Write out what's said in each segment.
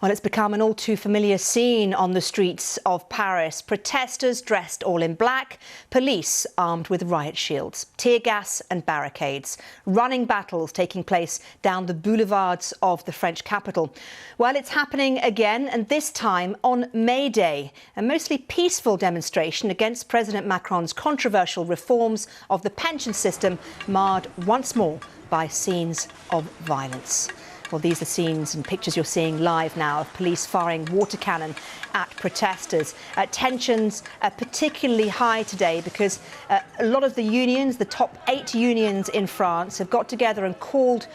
Well, it's become an all too familiar scene on the streets of Paris. Protesters dressed all in black, police armed with riot shields, tear gas and barricades, running battles taking place down the boulevards of the French capital. Well, it's happening again, and this time on May Day, a mostly peaceful demonstration against President Macron's controversial reforms of the pension system, marred once more by scenes of violence. Well, these are scenes and pictures you're seeing live now of police firing water cannon at protesters. Tensions are particularly high today because a lot of the unions, the top 8 unions in France, have got together and called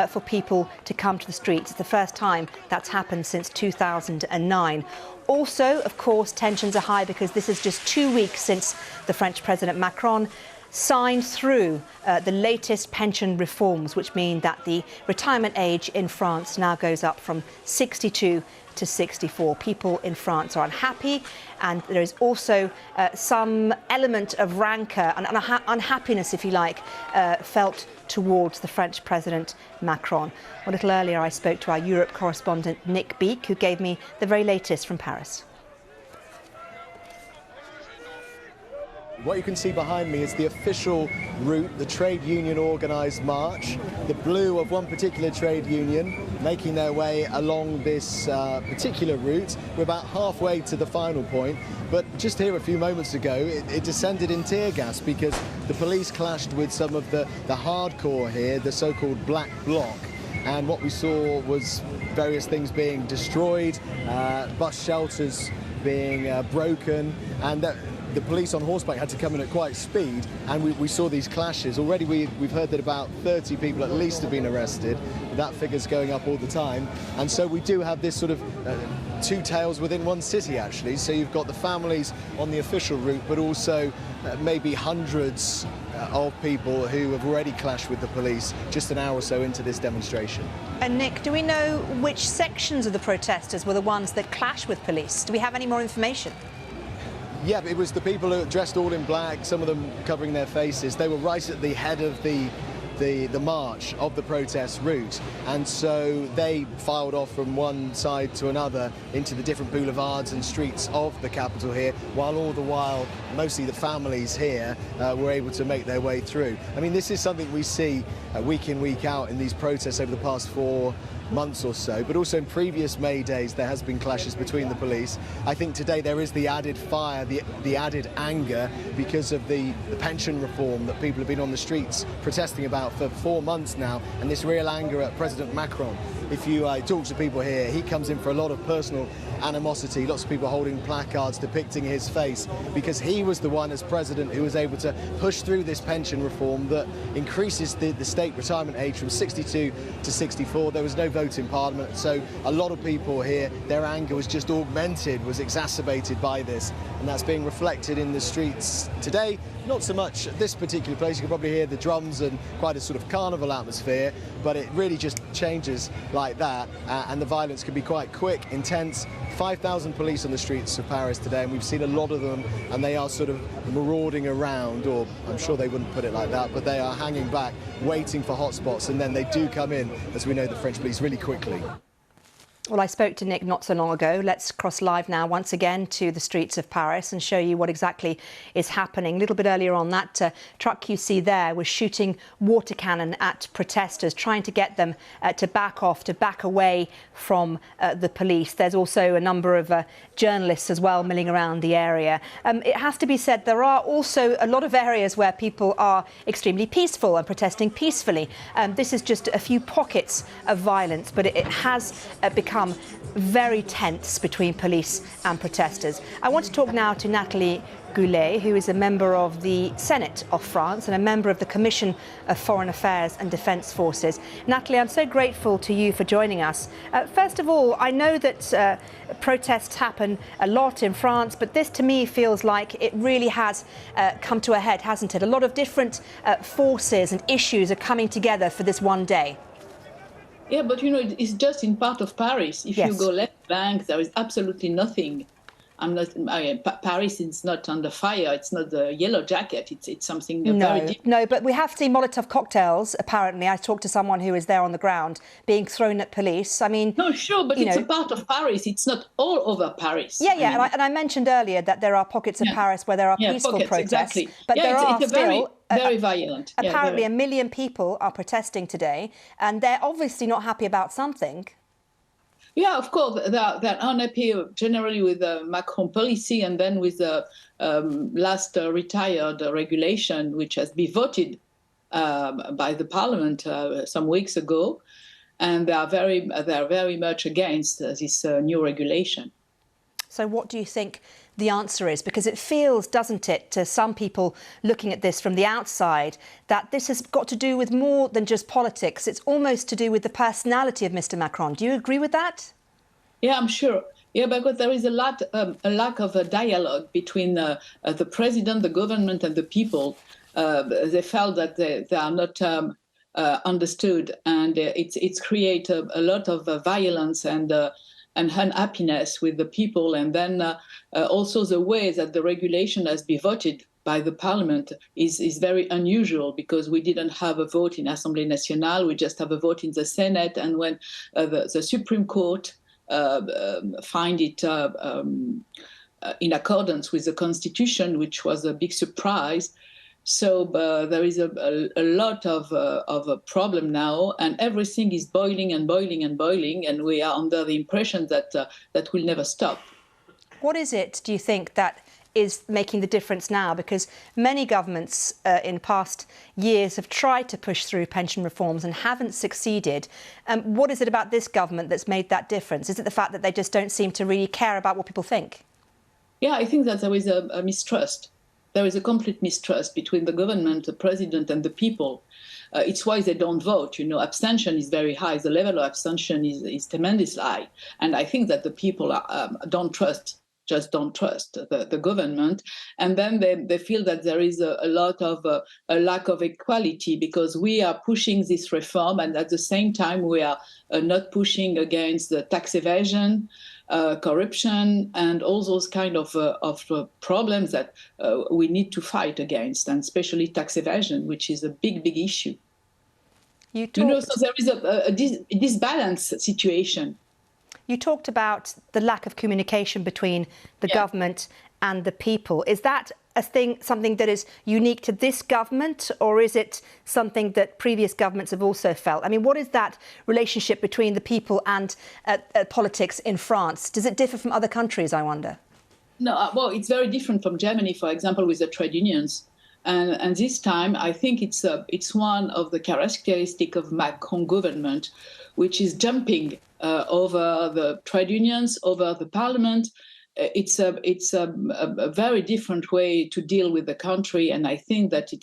for people to come to the streets. It's the first time that's happened since 2009. Also, of course, tensions are high because this is just 2 weeks since the French President Macron signed through the latest pension reforms, which mean that the retirement age in France now goes up from 62 to 64. People in France are unhappy, and there is also some element of rancour and unhappiness, if you like, felt towards the French President Macron. A little earlier I spoke to our Europe correspondent Nick Beek, who gave me the very latest from Paris. What you can see behind me is the official route, the trade union organised march. The blue of one particular trade union making their way along this particular route. We're about halfway to the final point, but just here a few moments ago it descended in tear gas because the police clashed with some of the hardcore here, the so-called black bloc. And what we saw was various things being destroyed, bus shelters being broken, and the police on horseback had to come in at quite speed, and we saw these clashes. Already we've heard that about 30 people at least have been arrested. That figure's going up all the time. And so we do have this sort of two tales within one city, actually. So you've got the families on the official route, but also maybe hundreds of people who have already clashed with the police just an hour or so into this demonstration. And Nick, do we know which sections of the protesters were the ones that clashed with police? Do we have any more information? Yeah, it was the people who were dressed all in black, some of them covering their faces. They were right at the head of the march of the protest route, and so they filed off from one side to another into the different boulevards and streets of the capital here, while all the while mostly the families here were able to make their way through. I mean, this is something we see week in, week out in these protests over the past 4 months or so, but also in previous May Days there has been clashes between the police. I think today there is the added fire, the added anger because of the pension reform that people have been on the streets protesting about for 4 months now, and this real anger at President Macron. If you talk to people here, he comes in for a lot of personal animosity, lots of people holding placards depicting his face, because he was the one as president who was able to push through this pension reform that increases the state retirement age from 62 to 64. There was no vote in Parliament, so a lot of people here, their anger was just augmented, was exacerbated by this, and that's being reflected in the streets today. Not so much at this particular place. You can probably hear the drums and quite a sort of carnival atmosphere, but it really just changes like that, and the violence can be quite quick, intense. 5,000 police on the streets of Paris today, and we've seen a lot of them, and they are sort of marauding around, or I'm sure they wouldn't put it like that, but they are hanging back, waiting for hotspots, and then they do come in, as we know, the French police really quickly. Well, I spoke to Nick not so long ago. Let's cross live now once again to the streets of Paris and show you what exactly is happening. A little bit earlier on, that truck you see there was shooting water cannon at protesters, trying to get them to back off, to back away from the police. There's also a number of journalists as well milling around the area. It has to be said, there are also a lot of areas where people are extremely peaceful and protesting peacefully. This is just a few pockets of violence, but it has become very tense between police and protesters. I want to talk now to Natalie Goulet, who is a member of the Senate of France and a member of the Commission of Foreign Affairs and Defence Forces. Natalie, I'm so grateful to you for joining us. First of all, I know that protests happen a lot in France, but this to me feels like it really has come to a head, hasn't it? A lot of different forces and issues are coming together for this one day. Yeah, but you know, it's just in part of Paris. If Yes. you go left bank, there is absolutely nothing. Paris is not under fire. It's not the yellow jacket. It's something very different. No, but we have seen Molotov cocktails, apparently. I talked to someone who was there on the ground, being thrown at police. I mean... No, sure, but it's a part of Paris. It's not all over Paris. Yeah, and I mentioned earlier that there are pockets of Paris where there are peaceful protests. Exactly. But there are still... Very violent. Apparently 1 million people are protesting today, and they're obviously not happy about something. Yeah, of course, they're unhappy generally with the Macron policy, and then with the last retired regulation, which has been voted by the parliament some weeks ago, and they are very much against this new regulation. So what do you think the answer is? Because it feels, doesn't it, to some people looking at this from the outside, that this has got to do with more than just politics. It's almost to do with the personality of Mr. Macron. Do you agree with that? Yeah, I'm sure. Yeah, because there is a lack of a dialogue between the president, the government, and the people. They felt that they are not understood, and it's created a lot of violence and unhappiness with the people. And then also the way that the regulation has been voted by the parliament is very unusual, because we didn't have a vote in Assemblée Nationale, we just have a vote in the Senate. And when the Supreme Court find it in accordance with the Constitution, which was a big surprise. So there is a lot of a problem now, and everything is boiling and boiling and boiling, and we are under the impression that that will never stop. What is it, do you think, that is making the difference now? Because many governments in past years have tried to push through pension reforms and haven't succeeded. What is it about this government that's made that difference? Is it the fact that they just don't seem to really care about what people think? Yeah, I think that there is a mistrust. There is a complete mistrust between the government, the president, and the people. It's why they don't vote. You know, abstention is very high. The level of abstention is tremendously high. And I think that the people don't trust the government. And then they feel that there is a lot of a lack of equality, because we are pushing this reform, and at the same time we are not pushing against the tax evasion, corruption, and all those kind of problems that we need to fight against, and especially tax evasion, which is a big issue. So there is a disbalanced situation. You talked about the lack of communication between the government and the people. Is that something that is unique to this government, or is it something that previous governments have also felt? I mean, what is that relationship between the people and politics in France? Does it differ from other countries, I wonder? No, well, it's very different from Germany, for example, with the trade unions. And this time, I think it's one of the characteristics of Macron government, which is jumping over the trade unions, over the parliament. It's a very different way to deal with the country, and I think that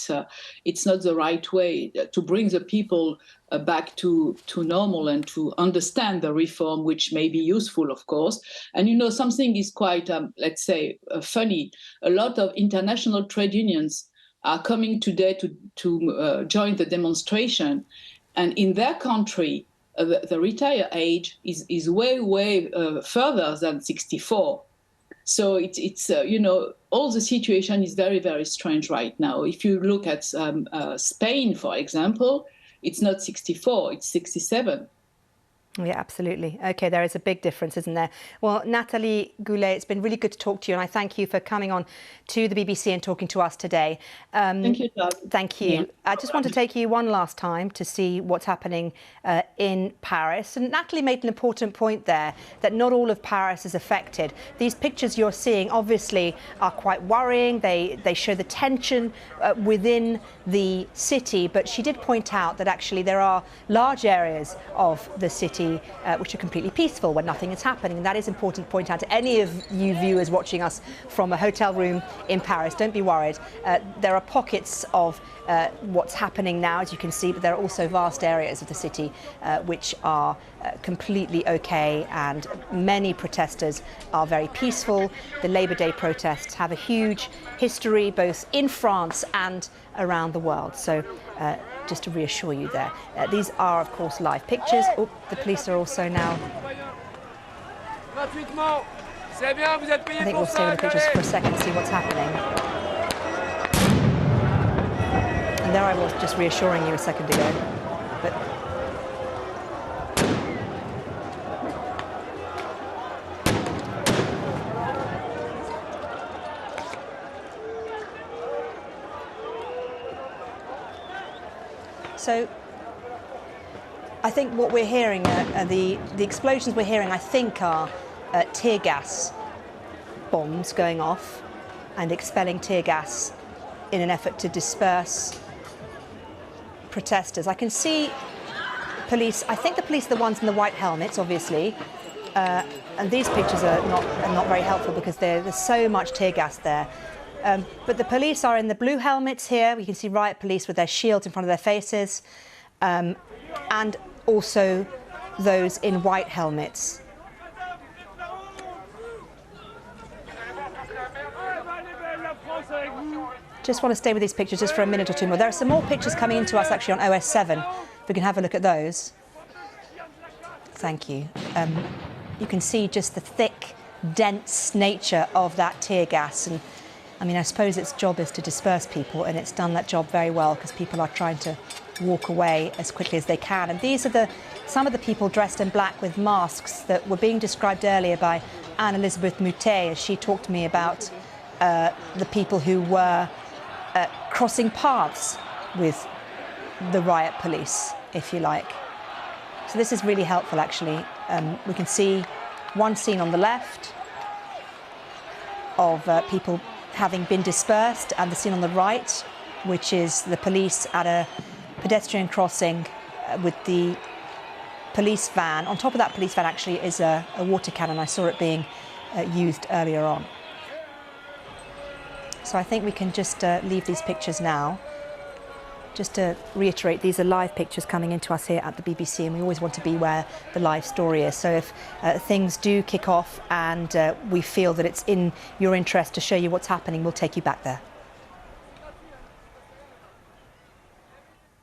it's not the right way to bring the people back to normal and to understand the reform, which may be useful, of course. And something is quite, let's say, funny. A lot of international trade unions are coming today to join the demonstration, and in their country, the retire age is way further than 64. So it's all the situation is very, very strange right now. If you look at Spain, for example, it's not 64, it's 67. Yeah, absolutely. OK, there is a big difference, isn't there? Well, Natalie Goulet, it's been really good to talk to you, and I thank you for coming on to the BBC and talking to us today. Thank you, Doug. Thank you. Yeah. I just want to take you one last time to see what's happening in Paris. And Natalie made an important point there, that not all of Paris is affected. These pictures you're seeing obviously are quite worrying. They show the tension within the city. But she did point out that actually there are large areas of the city which are completely peaceful, when nothing is happening. And that is important to point out to any of you viewers watching us from a hotel room in Paris. Don't be worried. There are pockets of what's happening now, as you can see, but there are also vast areas of the city which are completely okay, and many protesters are very peaceful. The Labour Day protests have a huge history both in France and around the world. So just to reassure you there. These are, of course, live pictures. Oh, the police are also now I think we'll stay with the pictures for a second to see what's happening. And there I was just reassuring you a second ago. But so I think what we're hearing, the explosions we're hearing, I think are tear gas bombs going off and expelling tear gas in an effort to disperse protesters. I can see police, I think the police are the ones in the white helmets, obviously, and these pictures are not very helpful because there's so much tear gas there. But the police are in the blue helmets here. We can see riot police with their shields in front of their faces, and also those in white helmets. Just want to stay with these pictures just for a minute or two more. There are some more pictures coming into us actually on OS7. If we can have a look at those. Thank you. You can see just the thick, dense nature of that tear gas. And I mean, I suppose its job is to disperse people, and it's done that job very well because people are trying to walk away as quickly as they can. And these are some of the people dressed in black with masks that were being described earlier by Anne-Elisabeth Moutet as she talked to me about the people who were crossing paths with the riot police, if you like. So this is really helpful, actually. We can see one scene on the left of people having been dispersed, and the scene on the right, which is the police at a pedestrian crossing with the police van. On top of that police van, actually, is a water cannon. I saw it being used earlier on. So I think we can just leave these pictures now. Just to reiterate, these are live pictures coming into us here at the BBC, and we always want to be where the live story is. So if things do kick off and we feel that it's in your interest to show you what's happening, we'll take you back there.